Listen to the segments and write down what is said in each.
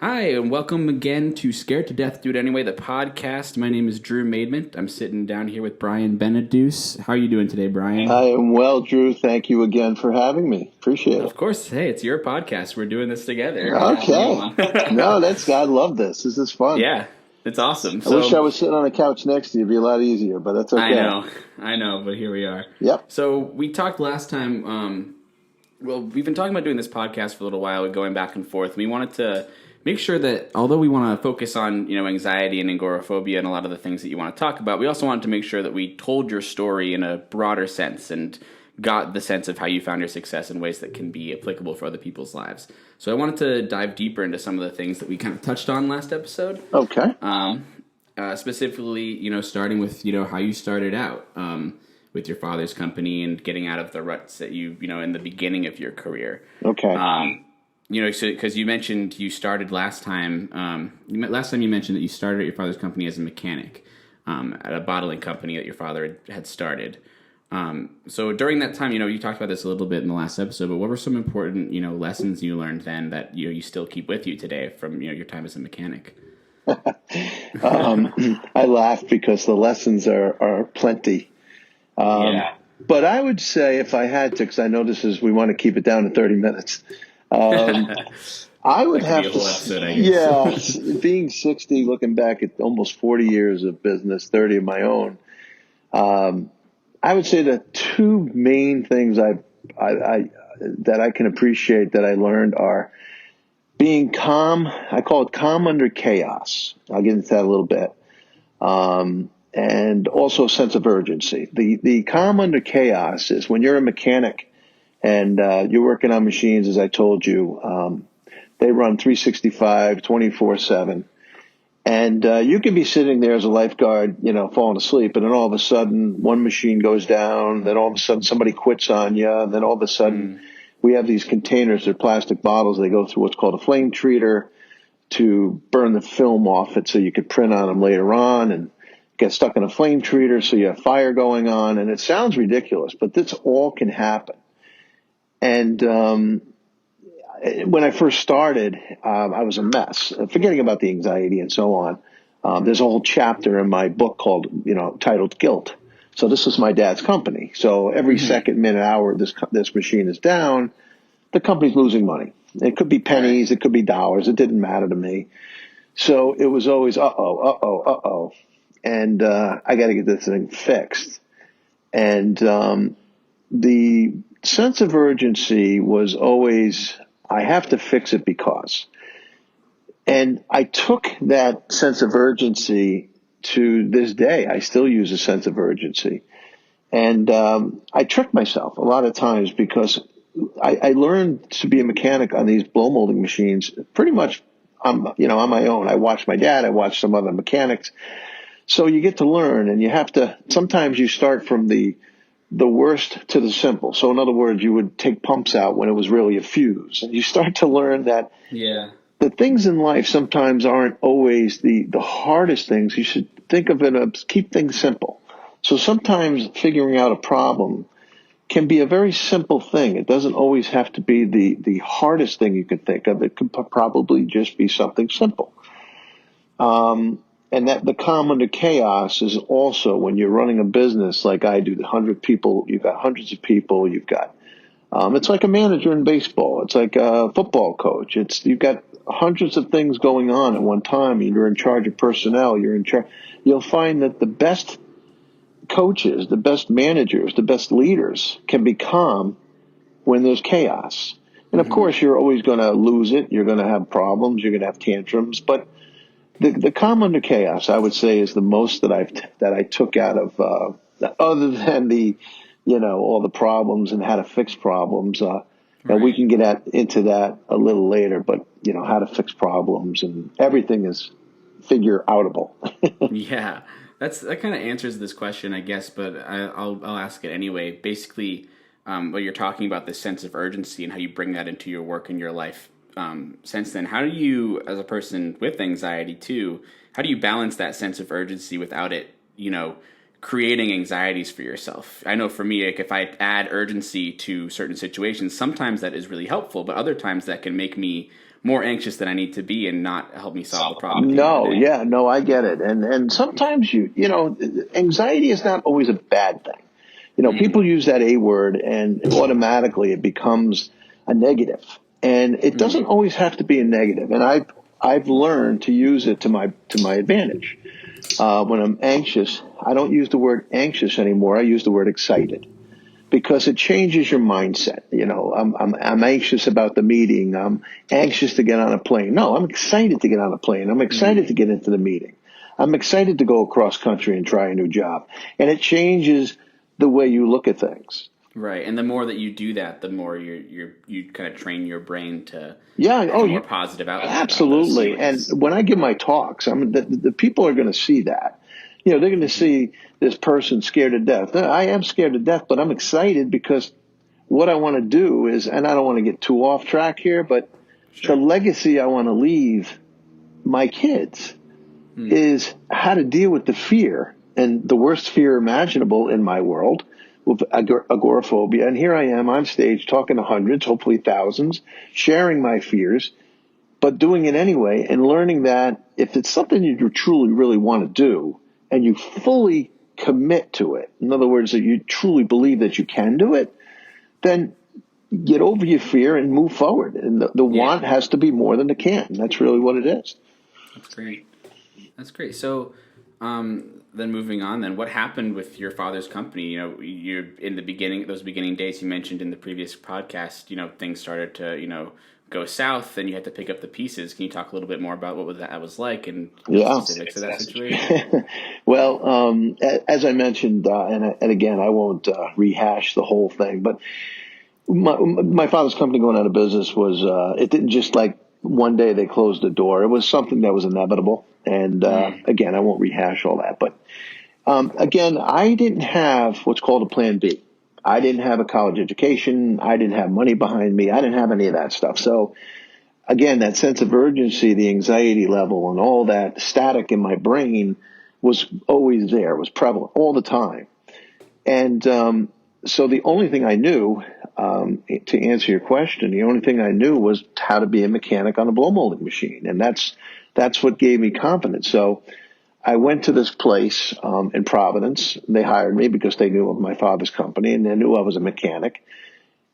Hi, and welcome again to Scared to Death, Do It Anyway, the podcast. My name is Drew Maidment. I'm sitting down here with Brian Beneduce. How are you doing today, Brian? I am well, Drew. Thank you again for having me. Appreciate it. Of course. Hey, it's your podcast. We're doing this together. Okay. No, I love this. This is fun. Yeah, it's awesome. I wish I was sitting on a couch next to you. It'd be a lot easier, but that's okay. I know, but here we are. Yep. So we talked last time, we've been talking about doing this podcast for a little while, going back and forth. We wanted to make sure that although we want to focus on, anxiety and agoraphobia and a lot of the things that you want to talk about, we also wanted to make sure that we told your story in a broader sense and got the sense of how you found your success in ways that can be applicable for other people's lives. So I wanted to dive deeper into some of the things that we kind of touched on last episode. Okay. Specifically, starting with, how you started out with your father's company and getting out of the ruts that in the beginning of your career. Okay. Because you mentioned you started last time. Last time you mentioned that you started at your father's company as a mechanic at a bottling company that your father had started. So during that time, you talked about this a little bit in the last episode, but what were some important, lessons you learned then that you still keep with you today from your time as a mechanic? I laugh because the lessons are plenty. But I would say if I had to, because I know we want to keep it down to 30 minutes. I would have to, episode, I guess. Yeah, being 60, looking back at almost 40 years of business, 30 of my own. I would say the two main things that I can appreciate that I learned are being calm. I call it calm under chaos. I'll get into that a little bit. And also a sense of urgency. The calm under chaos is when you're a mechanic and you're working on machines, as I told you, they run 365, 24/7. And you can be sitting there as a lifeguard, falling asleep, and then all of a sudden one machine goes down, then all of a sudden somebody quits on you, and then all of a sudden we have these containers, they're plastic bottles, they go through what's called a flame treater to burn the film off it so you could print on them later on, and get stuck in a flame treater so you have fire going on. And it sounds ridiculous, but this all can happen. And when I first started, I was a mess, forgetting about the anxiety and so on. There's a whole chapter in my book titled Guilt. So this is my dad's company. So every second, minute, hour, this machine is down, the company's losing money. It could be pennies, it could be dollars. It didn't matter to me. So it was always, uh-oh. And I got to get this thing fixed. And the sense of urgency was always, I have to fix it because. And I took that sense of urgency to this day. I still use a sense of urgency. And I tricked myself a lot of times because I learned to be a mechanic on these blow molding machines pretty much on my own. I watched my dad. I watched some other mechanics. So you get to learn, and you have to, sometimes you start from the worst to the simple. So in other words, you would take pumps out when it was really a fuse. And you start to learn that the things in life sometimes aren't always the hardest things. You should think of it as keep things simple. So sometimes figuring out a problem can be a very simple thing. It doesn't always have to be the hardest thing you can think of. It could probably just be something simple. And that the calm under chaos is also when you're running a business like I do, 100 people, you've got hundreds of people, you've got, it's like a manager in baseball. It's like a football coach. You've got hundreds of things going on at one time. You're in charge of personnel. You'll find that the best coaches, the best managers, the best leaders can be calm when there's chaos. And of course, you're always going to lose it. You're going to have problems. You're going to have tantrums, but the calm under chaos, I would say, is the most that I took out of, other than all the problems and how to fix problems. And we can get into that a little later, but how to fix problems and everything is figure outable. Yeah, that kind of answers this question, I guess, but I'll ask it anyway. Basically, what you're talking about, this sense of urgency and how you bring that into your work and your life. Since then, how do you, as a person with anxiety too, how do you balance that sense of urgency without it, creating anxieties for yourself? I know for me, like if I add urgency to certain situations, sometimes that is really helpful, but other times that can make me more anxious than I need to be and not help me solve the problem. No, yeah, no, I get it. And sometimes anxiety is not always a bad thing. People use that A word and automatically it becomes a negative. And it doesn't always have to be a negative. And I've learned to use it to my advantage. When I'm anxious, I don't use the word anxious anymore. I use the word excited, because it changes your mindset. I'm anxious about the meeting. I'm anxious to get on a plane. No, I'm excited to get on a plane. I'm excited to get into the meeting. I'm excited to go across country and try a new job. And it changes the way you look at things. Right, and the more that you do that, the more you kind of train your brain to have a more positive outlook. Absolutely. And when I give my talks, the people are going to see that. They're going to see this person scared to death. I am scared to death, but I'm excited because what I want to do is, and I don't want to get too off track here, but the legacy I want to leave my kids is how to deal with the fear, and the worst fear imaginable in my world, with agoraphobia. And here I am on stage talking to hundreds, hopefully thousands, sharing my fears, but doing it anyway, and learning that if it's something you truly, really want to do, and you fully commit to it, in other words, that you truly believe that you can do it, then get over your fear and move forward. And the want has to be more than the can. That's really what it is. That's great. So then moving on, then what happened with your father's company? You're in those beginning days you mentioned in the previous podcast, things started to, go south, and you had to pick up the pieces. Can you talk a little bit more about what that was like and specifics of that situation? Well, as I mentioned, and again, I won't rehash the whole thing, but my father's company going out of business was, it didn't just like one day they closed the door. It was something that was inevitable. And again, I won't rehash all that. But again, I didn't have what's called a plan B. I didn't have a college education. I didn't have money behind me. I didn't have any of that stuff. So again, that sense of urgency, the anxiety level, and all that static in my brain was always there. It was prevalent all the time. And so the only thing I knew, to answer your question, the only thing I knew was how to be a mechanic on a blow molding machine. And that's what gave me confidence. So I went to this place in Providence. They hired me because they knew of my father's company, and they knew I was a mechanic.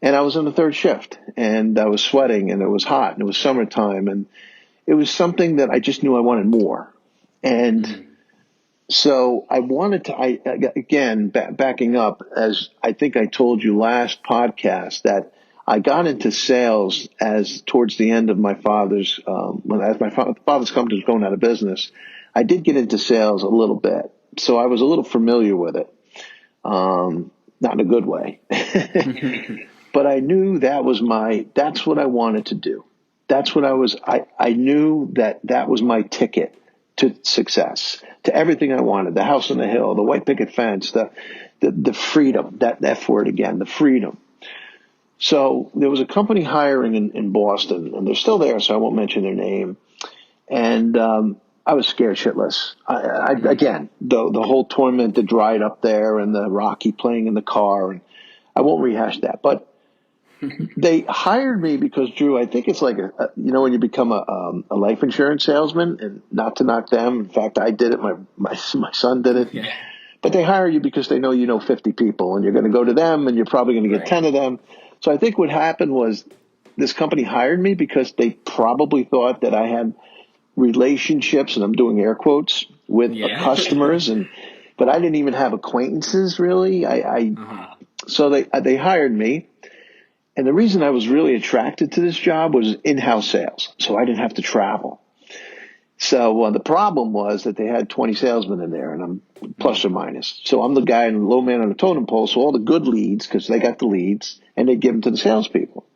And I was on the third shift, and I was sweating, and it was hot, and it was summertime, and it was something that I just knew I wanted more. And so I wanted to, again, backing up, as I think I told you last podcast, that I got into sales as towards the end of my father's, as my father's company was going out of business. I did get into sales a little bit, so I was a little familiar with it, not in a good way. But I knew that's what I wanted to do. That's what I knew that was my ticket to success, to everything I wanted, the house on the hill, the white picket fence, the freedom, that F word again, the freedom. So there was a company hiring in Boston, and they're still there, so I won't mention their name. And I was scared shitless. Again, the whole torment that dried up there, and the Rocky playing in the car, and I won't rehash that. But they hired me because, Drew, I think it's like when you become a life insurance salesman, and not to knock them. In fact, I did it. My son did it. Yeah. But they hire you because they know 50 people, and you're going to go to them, and you're probably going to get 10 of them. So I think what happened was this company hired me because they probably thought that I had relationships, and I'm doing air quotes, with customers, but I didn't even have acquaintances really. So they hired me. And the reason I was really attracted to this job was in-house sales, so I didn't have to travel. So the problem was that they had 20 salesmen in there, and I'm plus or minus. So I'm the guy in the low man on the totem pole, so all the good leads, because they got the leads, and they give them to the salespeople.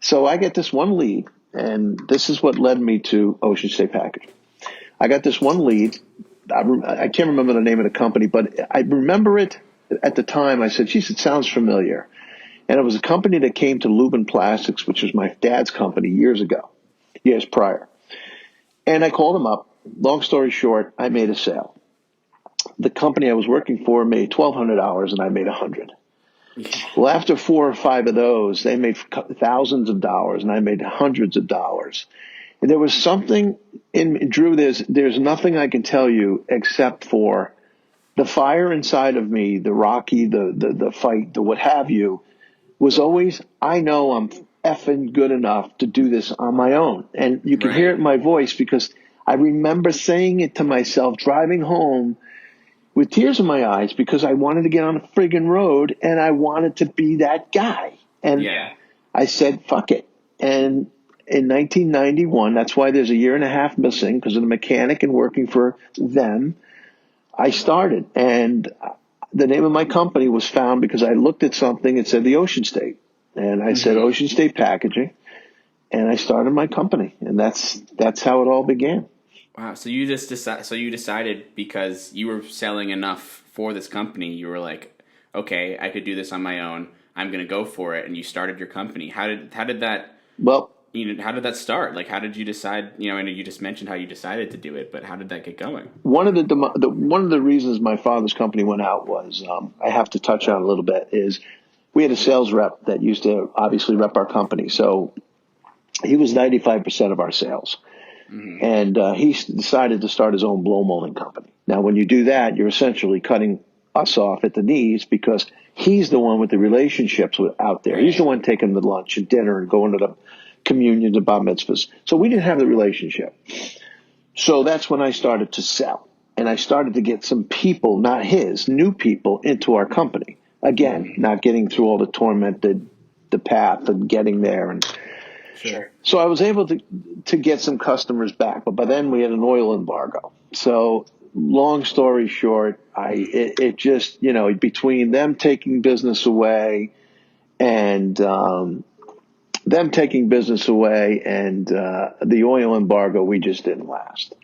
So I get this one lead, and this is what led me to Ocean State Packaging. I got this one lead. I can't remember the name of the company, but I remember it at the time. I said, geez, it sounds familiar. And it was a company that came to Lubin Plastics, which was my dad's company years prior. And I called them up. Long story short, I made a sale. The company I was working for made $1,200, and I made $100. Well, after 4 or 5 of those, they made thousands of dollars, and I made hundreds of dollars. And there was something in Drew. There's nothing I can tell you except for the fire inside of me, the Rocky, the fight, the what have you, was always, I know I'm effing good enough to do this on my own. And you can hear it in my voice because I remember saying it to myself driving home with tears in my eyes because I wanted to get on a friggin' road and I wanted to be that guy. And I said, fuck it. And in 1991, that's why there's a year and a half missing because of the mechanic and working for them, I started. And the name of my company was found because I looked at something and said the Ocean State. And I said Ocean State Packaging. And I started my company. And that's how it all began. Wow. So you decided because you were selling enough for this company, you were like, okay, I could do this on my own. I'm going to go for it. And you started your company. How did that, how did that start? Like, how did you decide, I know you just mentioned how you decided to do it, but how did that get going? One of the reasons my father's company went out was, I have to touch on a little bit, is we had a sales rep that used to obviously rep our company. So he was 95% of our sales. And he decided to start his own blow molding company. Now, when you do that, you're essentially cutting us off at the knees because he's the one with the relationships out there. He's the one taking the lunch and dinner and going to the communions and bar mitzvahs. So we didn't have the relationship. So that's when I started to sell. And I started to get some people, not his, new people into our company. Again, not getting through all the tormented, the path of getting there. And so I was able to get some customers back. But by then we had an oil embargo. So long story short, it just, between them taking business away and the oil embargo, we just didn't last.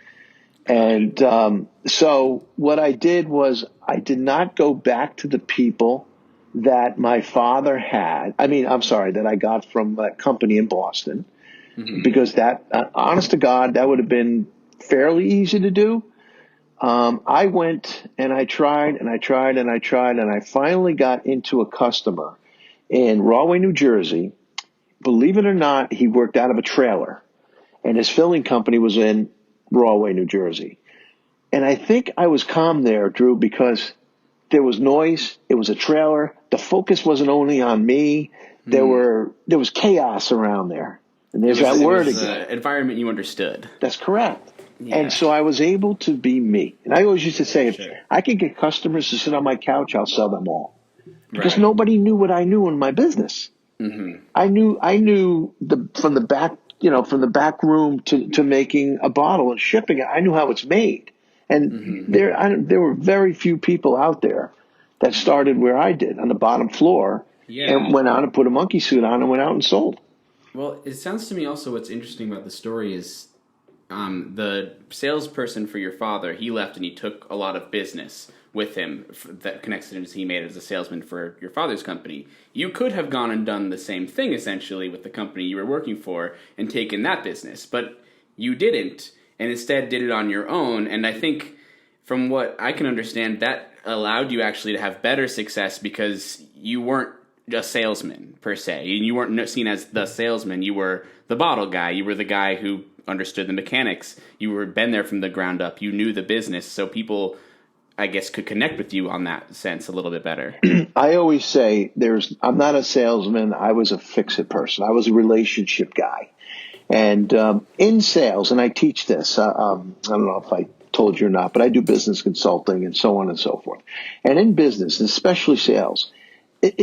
And so what I did was I did not go back to the people that my father had. That I got from that company in Boston, because that, honest to God, that would have been fairly easy to do. I went and I tried and I tried and I tried, and I finally got into a customer in Rahway, New Jersey. Believe it or not, he worked out of a trailer, and his filling company was in Rahway, New Jersey. And I think I was calm there, Drew, because there was noise. It was a trailer. The focus wasn't only on me. There was chaos around there. And there's that word again. Environment you understood. That's correct. Yeah. And so I was able to be me. And I always used to say, if I can get customers to sit on my couch, I'll sell them all. Because nobody knew what I knew in my business. I knew from the back room to making a bottle and shipping it. I knew how it's made. And there were very few people out there that started where I did, on the bottom floor, and went out and put a monkey suit on and went out and sold. Well, it sounds to me also what's interesting about the story is the salesperson for your father, he left and he took a lot of business with him, that connections he made as a salesman for your father's company. You could have gone and done the same thing, essentially, with the company you were working for and taken that business, but you didn't, and instead did it on your own. And I think, from what I can understand, that allowed you actually to have better success because you weren't a salesman, per se. You weren't seen as the salesman. You were the bottle guy. You were the guy who understood the mechanics. You were been there from the ground up. You knew the business, so people, I guess, could connect with you on that sense a little bit better. I always say I'm not a salesman. I was a fix-it person. I was a relationship guy. And in sales, and I teach this, I don't know if I told you or not, but I do business consulting and so on and so forth. And in business, especially sales,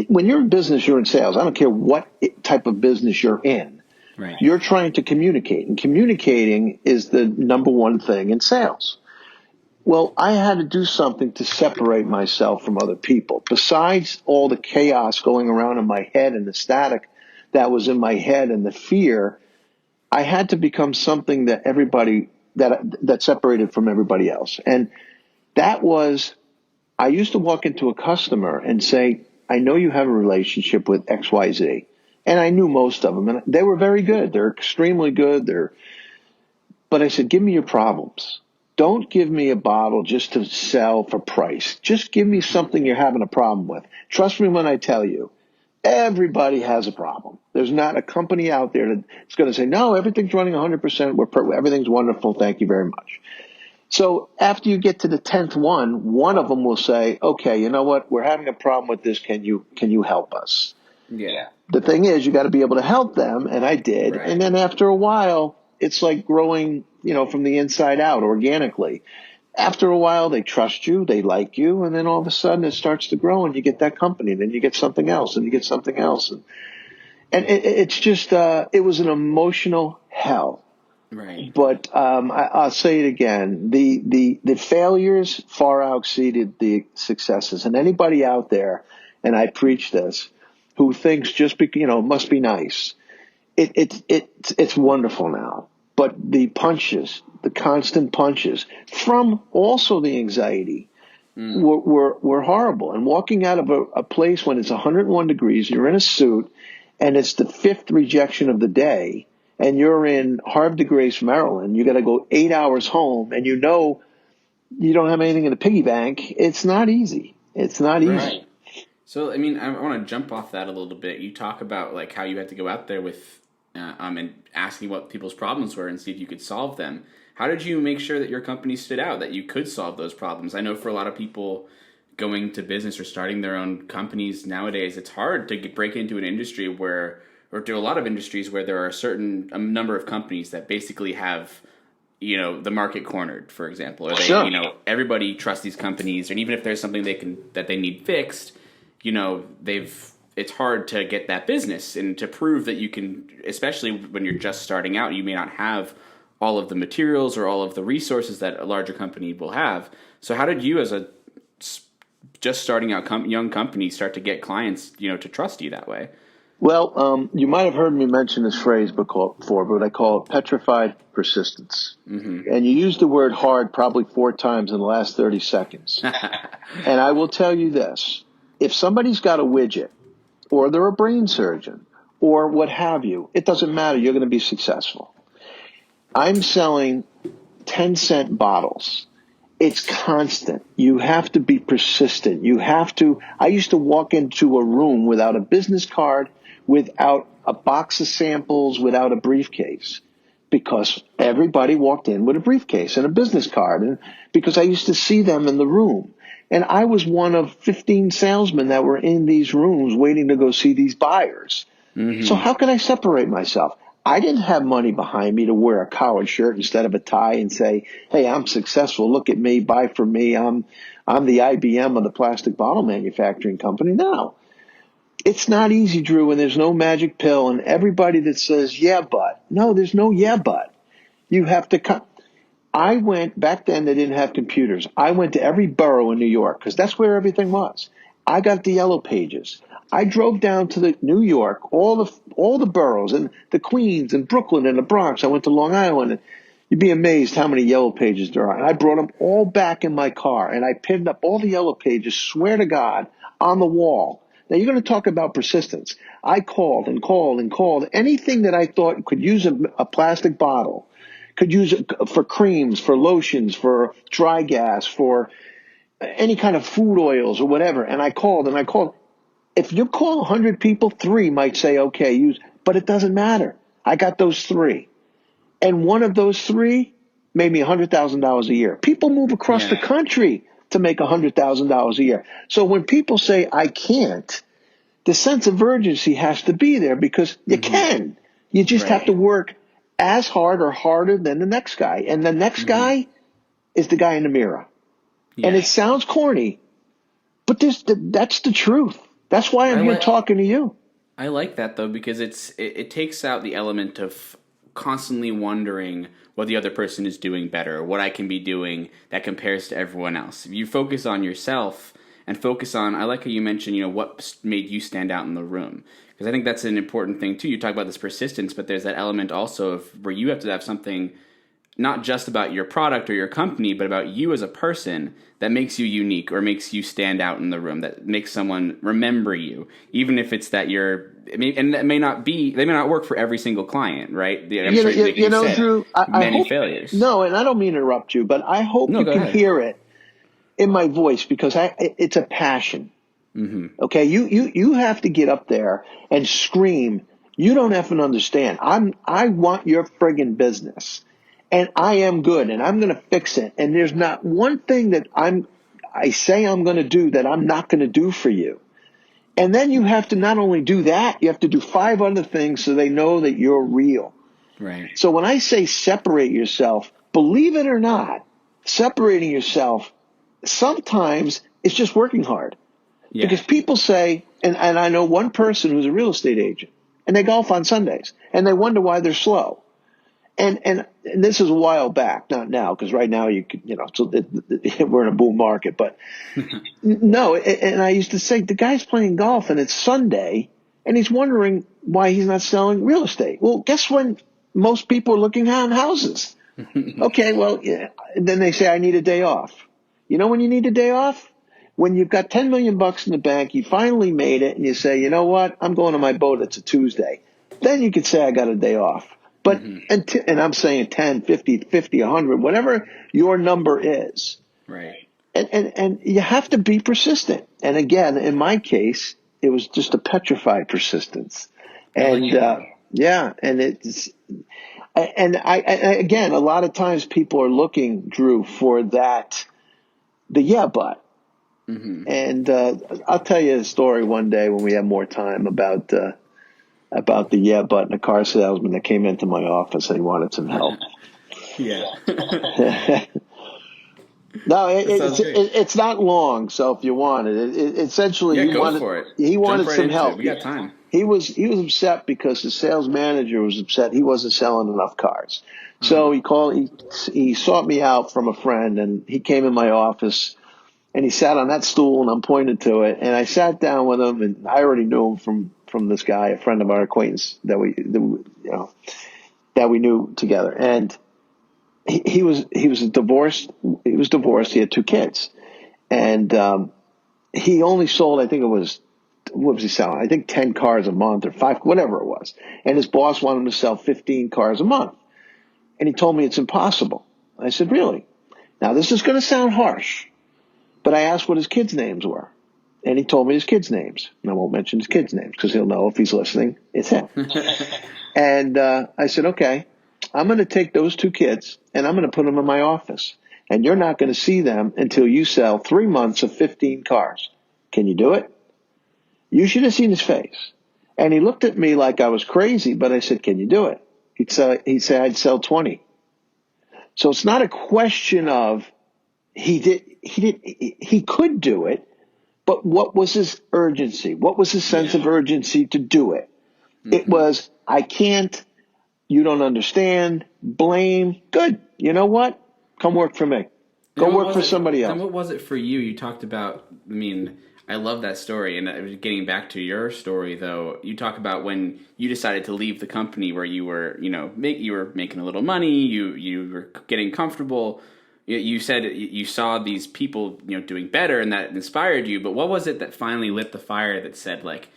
when you're in business, you're in sales. I don't care what type of business you're in. Right. You're trying to communicate, and communicating is the number one thing in sales. Well, I had to do something to separate myself from other people. Besides all the chaos going around in my head and the static that was in my head and the fear, I had to become something that that separated from everybody else. And that was, I used to walk into a customer and say, I know you have a relationship with XYZ. And I knew most of them, and they were very good. They're extremely good. But I said, give me your problems. Don't give me a bottle just to sell for price. Just give me something you're having a problem with. Trust me when I tell you, everybody has a problem. There's not a company out there that's going to say, no, everything's running 100%. Everything's wonderful. Thank you very much. So after you get to the 10th one of them will say, okay, you know what? We're having a problem with this. Can you help us? Yeah. The thing is, you got to be able to help them. And I did. Right. And then after a while, it's like growing, from the inside out organically. After a while, they trust you, they like you, and then all of a sudden it starts to grow, and you get that company, and then you get something else, and you get something else, and it's just it was an emotional hell. Right. But I'll say it again: the failures far exceeded the successes, and anybody out there, and I preach this, who thinks just must be nice. It's wonderful now. But the punches, the constant punches from also the anxiety were horrible. And walking out of a place when it's 101 degrees, you're in a suit, and it's the fifth rejection of the day, and you're in Havre de Grace, Maryland, you got to go 8 hours home, and you don't have anything in the piggy bank. It's not easy. It's not easy. Right. So, I mean, I want to jump off that a little bit. You talk about like how you had to go out there with and asking what people's problems were and see if you could solve them. How did you make sure that your company stood out, that you could solve those problems? I know for a lot of people going to business or starting their own companies nowadays, it's hard to break into an industry or to a lot of industries where there are a number of companies that basically have, the market cornered, for example, or they, Sure. Everybody trusts these companies, and even if there's something that they need fixed, it's hard to get that business and to prove that you can, especially when you're just starting out, you may not have all of the materials or all of the resources that a larger company will have. So how did you, as a just starting out young company, start to get clients, to trust you that way? Well, you might have heard me mention this phrase before, but I call it petrified persistence. Mm-hmm. And you used the word hard probably 4 times in the last 30 seconds. And I will tell you this. If somebody's got a widget, or they're a brain surgeon, or what have you, it doesn't matter. You're going to be successful. I'm selling 10-cent bottles. It's constant. You have to be persistent. I used to walk into a room without a business card, without a box of samples, without a briefcase, because everybody walked in with a briefcase and a business card, and because I used to see them in the room. And I was one of 15 salesmen that were in these rooms waiting to go see these buyers. Mm-hmm. So how can I separate myself? I didn't have money behind me to wear a collared shirt instead of a tie and say, hey, I'm successful. Look at me. Buy from me. I'm the IBM of the plastic bottle manufacturing company. No, it's not easy, Drew, and there's no magic pill. And everybody that says, yeah, but. No, there's no yeah, but. You have to I went, back then they didn't have computers. I went to every borough in New York because that's where everything was. I got the yellow pages. I drove down to New York, all the boroughs, and the Queens and Brooklyn and the Bronx. I went to Long Island, and you'd be amazed how many yellow pages there are. And I brought them all back in my car, and I pinned up all the yellow pages, swear to God, on the wall. Now, you're going to talk about persistence. I called and called and called. Anything that I thought could use a plastic bottle, could use it for creams, for lotions, for dry gas, for any kind of food oils or whatever. And I called and I called. If you call 100 people, 3 might say, okay, use, but it doesn't matter. I got those 3. And one of those 3 made me $100,000 a year. People move across the country to make $100,000 a year. So when people say, I can't, the sense of urgency has to be there because you can. You just have to work as hard or harder than the next guy. And the next guy is the guy in the mirror. Yeah. And it sounds corny, but that's the truth. That's why I'm here talking to you. I like that, though, because it takes out the element of constantly wondering what the other person is doing better, what I can be doing that compares to everyone else. If you focus on yourself and focus on, I like how you mentioned, what made you stand out in the room. Because I think that's an important thing, too. You talk about this persistence, but there's that element also of where you have to have something not just about your product or your company, but about you as a person that makes you unique or makes you stand out in the room, that makes someone remember you, even if it's that and that may not work for every single client, right? I'm sure, like you said, Drew, I many hope, failures. no, and I don't mean to interrupt you, but I hope No, you go can ahead. hear it in my voice because it's a passion. Mm-hmm. Okay. You have to get up there and scream. You don't effing understand. I want your friggin' business and I am good and I'm going to fix it. And there's not one thing that I say I'm going to do that I'm not going to do for you. And then you have to not only do that, you have to do 5 other things so they know that you're real. Right. So when I say separate yourself, believe it or not, separating yourself sometimes it's just working hard. Yeah. Because people say, and I know one person who's a real estate agent, and they golf on Sundays, and they wonder why they're slow. And this is a while back, not now, because right now we're in a bull market. But no, and I used to say the guy's playing golf, and it's Sunday, and he's wondering why he's not selling real estate. Well, guess when most people are looking at houses? Okay, well, yeah. And then they say I need a day off. You know when you need a day off? When you've got $10 million in the bank, you finally made it, and you say, you know what? I'm going to my boat. It's a Tuesday. Then you could say I got a day off. But and I'm saying 10, 50, 100, whatever your number is. Right. And you have to be persistent. And again, in my case, it was just a petrified persistence. And yeah, and it's and I again, a lot of times people are looking, Drew, for the yeah, but. Mm-hmm. And I'll tell you a story one day when we have more time about the yeah, but and a car salesman that came into my office and he wanted some help. Yeah. No, it's not long. So if you want it essentially he wanted some help. We got time. He was upset because the sales manager was upset he wasn't selling enough cars. So he sought me out from a friend, and he came in my office. And he sat on that stool, and I'm pointed to it. And I sat down with him, and I already knew him from this guy, a friend of our acquaintance that we knew together. And he was divorced. He was divorced. He had 2 kids, and he only sold, I think it was, what was he selling? I think 10 cars a month or 5, whatever it was. And his boss wanted him to sell 15 cars a month. And he told me it's impossible. I said, really? Now this is going to sound harsh. But I asked what his kids' names were, and he told me his kids' names. And I won't mention his kids' names because he'll know if he's listening, it's him. And I said, okay, I'm going to take those 2 kids, and I'm going to put them in my office. And you're not going to see them until you sell 3 months of 15 cars. Can you do it? You should have seen his face. And he looked at me like I was crazy, but I said, can you do it? He'd say I'd sell 20. So it's not a question of he could do it, but what was his urgency? What was his sense of urgency to do it? Mm-hmm. It was, I can't, you don't understand, blame, good. You know what? Come work for me. Go work for somebody else. And what was it for you? You talked about, I love that story. And getting back to your story, though, you talk about when you decided to leave the company where you were, you were making a little money, you were getting comfortable. You said you saw these people, doing better, and that inspired you. But what was it that finally lit the fire that said, like,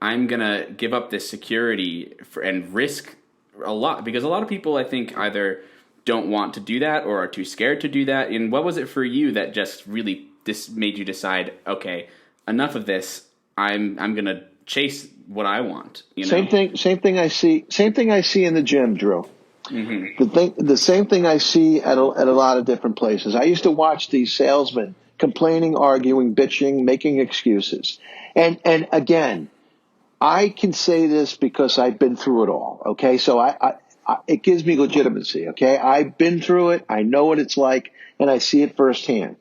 I'm gonna give up this security and risk a lot? Because a lot of people, I think, either don't want to do that or are too scared to do that. And what was it for you that just really made you decide, okay, enough of this. I'm gonna chase what I want. Same thing I see in the gym, Drew. Mm-hmm. The same thing I see at a lot of different places. I used to watch these salesmen complaining, arguing, bitching, making excuses. And again, I can say this because I've been through it all. Okay. So it gives me legitimacy. Okay. I've been through it. I know what it's like, and I see it firsthand.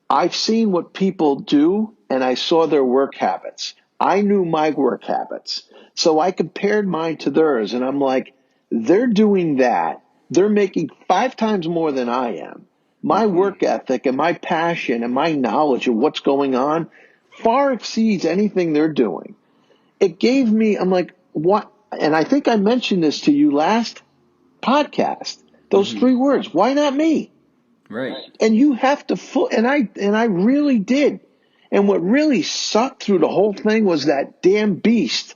I've seen what people do, and I saw their work habits. I knew my work habits. So I compared mine to theirs, and I'm like, they're doing that. They're making 5 times more than I am. My work ethic and my passion and my knowledge of what's going on far exceeds anything they're doing. It gave me, I'm like, what? And I think I mentioned this to you last podcast. Those 3 words. Why not me? Right. And you have to and I really did. And what really sucked through the whole thing was that damn beast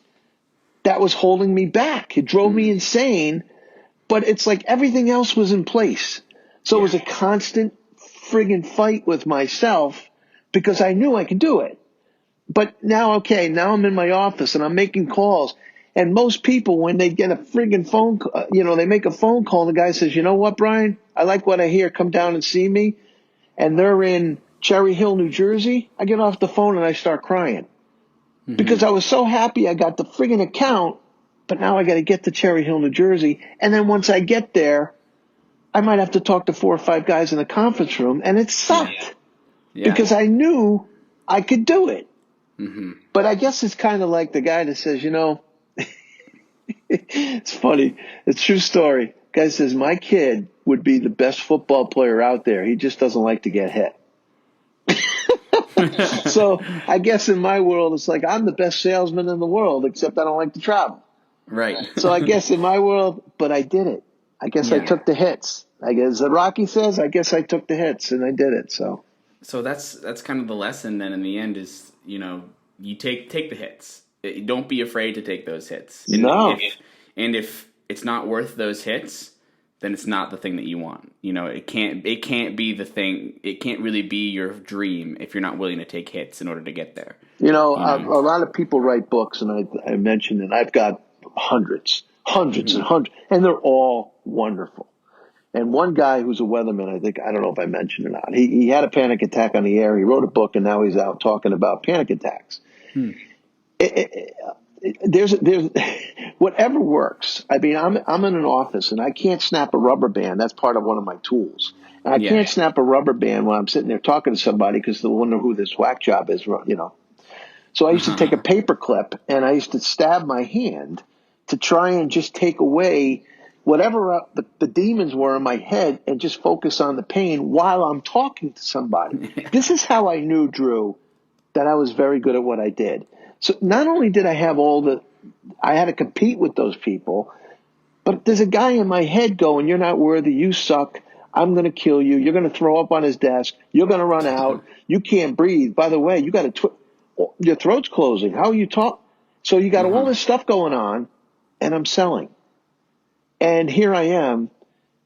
that was holding me back. It drove me insane, but it's like everything else was in place. So it was a constant friggin' fight with myself because I knew I could do it. But now I'm in my office and I'm making calls. And most people, when they get a friggin' phone call, they make a phone call and the guy says, you know what, Brian? I like what I hear. Come down and see me. And they're in Cherry Hill, New Jersey. I get off the phone and I start crying because I was so happy I got the friggin' account, but now I got to get to Cherry Hill, New Jersey. And then once I get there, I might have to talk to 4 or 5 guys in the conference room. And it sucked because I knew I could do it. But I guess it's kind of like the guy that says, it's funny. It's a true story. Guy says, my kid would be the best football player out there. He just doesn't like to get hit. So I guess in my world, it's like I'm the best salesman in the world, except I don't like to travel. Right. So I guess in my world, but I did it. I guess I took the hits. I guess Rocky says, I guess I took the hits and I did it. So that's kind of the lesson then in the end is, you take the hits. Don't be afraid to take those hits. And if it's not worth those hits, then it's not the thing that you want. It can't be the thing. It can't really be your dream if you're not willing to take hits in order to get there. A lot of people write books, and I mentioned it. I've got hundreds and hundreds, and they're all wonderful. And one guy who's a weatherman, I don't know if I mentioned or not, he had a panic attack on the air. He wrote a book, and now he's out talking about panic attacks. There's whatever works. I mean, I'm in an office and I can't snap a rubber band. That's part of one of my tools. And I can't snap a rubber band when I'm sitting there talking to somebody because they'll wonder who this whack job is. So I used to take a paper clip and I used to stab my hand to try and just take away whatever the demons were in my head and just focus on the pain while I'm talking to somebody. This is how I knew, Drew, that I was very good at what I did. So not only did I have I had to compete with those people, but there's a guy in my head going, you're not worthy, you suck, I'm going to kill you, you're going to throw up on his desk, you're going to run out, you can't breathe. By the way, you got your throat's closing, how are you talk? So you got all this stuff going on, and I'm selling. And here I am,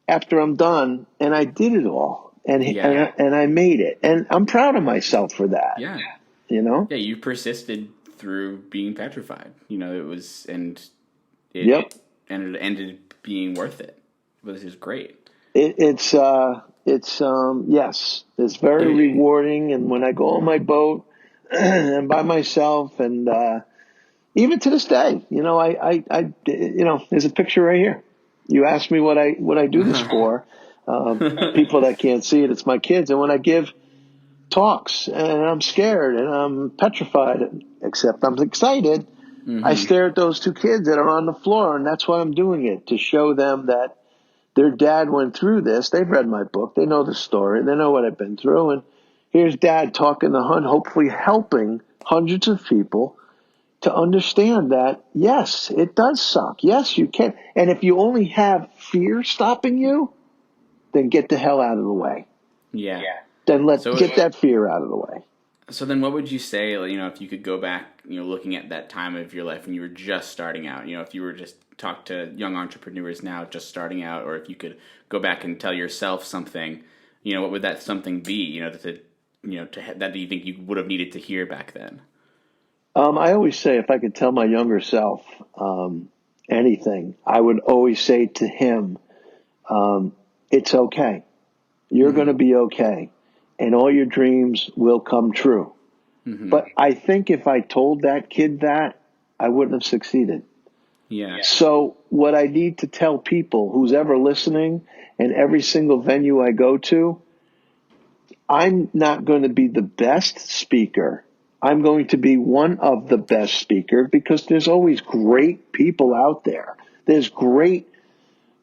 after I'm done, and I did it all, and I made it. And I'm proud of myself for that. Yeah. Yeah, you persisted through being petrified. It was, and it ended being worth it. This is great. It's very rewarding. And when I go on my boat and by myself, and even to this day, there's a picture right here. You asked me what I do this for. People that can't see it, it's my kids. And when I give talks and I'm scared and I'm petrified, except I'm excited, I stare at those 2 kids that are on the floor, and that's why I'm doing it, to show them that their dad went through this. They've read my book. They know the story. They know what I've been through. And here's Dad talking to hopefully helping hundreds of people to understand that, yes, it does suck. Yes, you can. And if you only have fear stopping you, then get the hell out of the way. Yeah. Then get that fear out of the way. So then what would you say, if you could go back, looking at that time of your life when you were just starting out, if you were just talk to young entrepreneurs now just starting out, or if you could go back and tell yourself something, what would that something be, that you think you would have needed to hear back then? I always say if I could tell my younger self anything, I would always say to him, it's okay. You're going to be okay. And all your dreams will come true. But I think if I told that kid that, I wouldn't have succeeded. Yeah. So what I need to tell people, who's ever listening, and every single venue I go to, I'm not going to be the best speaker. I'm going to be one of the best speakers, because there's always great people out there. There's great,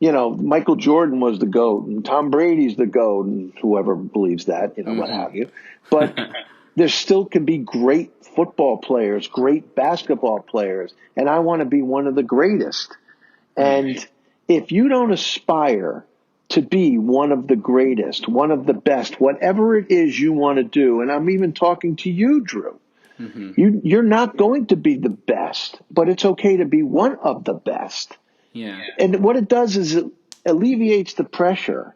Michael Jordan was the GOAT, and Tom Brady's the GOAT, and whoever believes that, what have you. But there still can be great football players, great basketball players, and I want to be one of the greatest. And if you don't aspire to be one of the greatest, one of the best, whatever it is you want to do. And I'm even talking to you, Drew. You're not going to be the best, but it's okay to be one of the best. Yeah. And what it does is it alleviates the pressure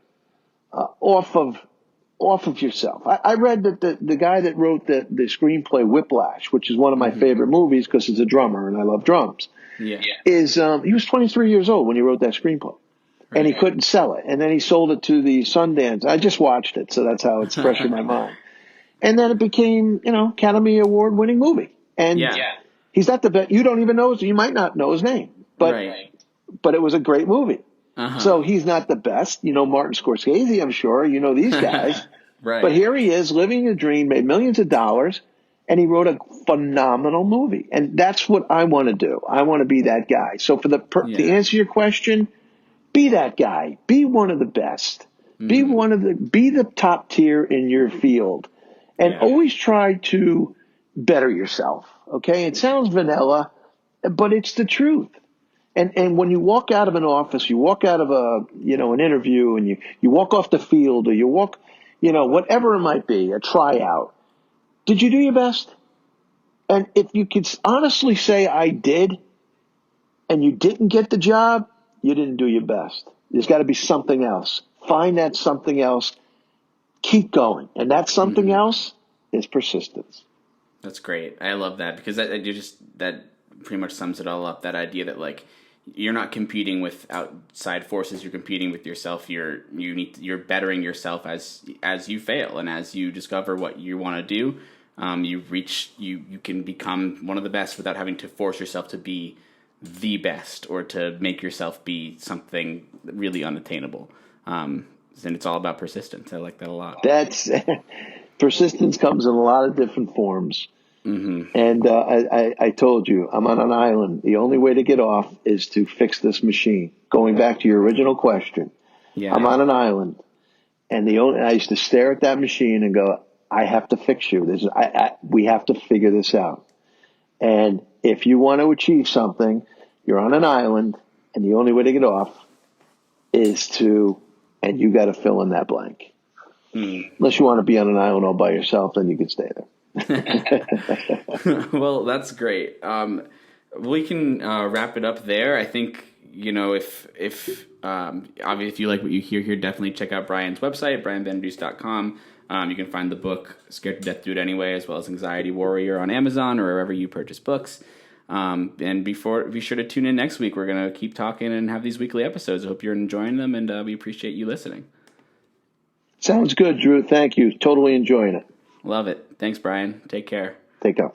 off of yourself. I read that the guy that wrote the screenplay Whiplash, which is one of my favorite movies because he's a drummer and I love drums, Yeah. is he was 23 years old when he wrote that screenplay. Right. And he couldn't sell it. And then he sold it to the Sundance. I just watched it, so that's how it's fresh in my mind. And then it became, Academy Award winning movie. And he's not the best. You don't even know. You might not know his name, but it was a great movie. So he's not the best. Martin Scorsese, I'm sure. These guys. Right. But here he is living a dream, made millions of dollars, and he wrote a phenomenal movie. And that's what I want to do. I want to be that guy. So to answer your question, be that guy. Be one of the best. Be the top tier in your field. And always try to better yourself. Okay? It sounds vanilla, but it's the truth. And when you walk out of an office, you walk out of an interview, and you walk off the field, or you walk, whatever it might be, a tryout. Did you do your best? And if you could honestly say I did, and you didn't get the job, you didn't do your best. There's got to be something else. Find that something else. Keep going. And that something else is persistence. That's great. I love that because that pretty much sums it all up. That idea that you're not competing with outside forces. You're competing with yourself. You're bettering yourself as you fail and as you discover what you want to do. You can become one of the best without having to force yourself to be the best or to make yourself be something really unattainable. And it's all about persistence. I like that a lot. Persistence comes in a lot of different forms. And I told you, I'm on an island. The only way to get off is to fix this machine. Going back to your original question, I'm on an island, and I used to stare at that machine and go, I have to fix you. We have to figure this out. And if you want to achieve something, you're on an island, and the only way to get off is and you got to fill in that blank. Unless you want to be on an island all by yourself, then you can stay there. Well, that's great. We can wrap it up there. I think if obviously if you like what you hear here, definitely check out Brian's website, brianbeneduse.com. You can find the book Scared to Death Do It Anyway, as well as Anxiety Warrior on Amazon or wherever you purchase books. And be sure to tune in next week. We're going to keep talking and have these weekly episodes. I hope you're enjoying them, and we appreciate you listening. Sounds good, Drew. Thank you. Totally enjoying it. Love it. Thanks, Brian. Take care. Take care.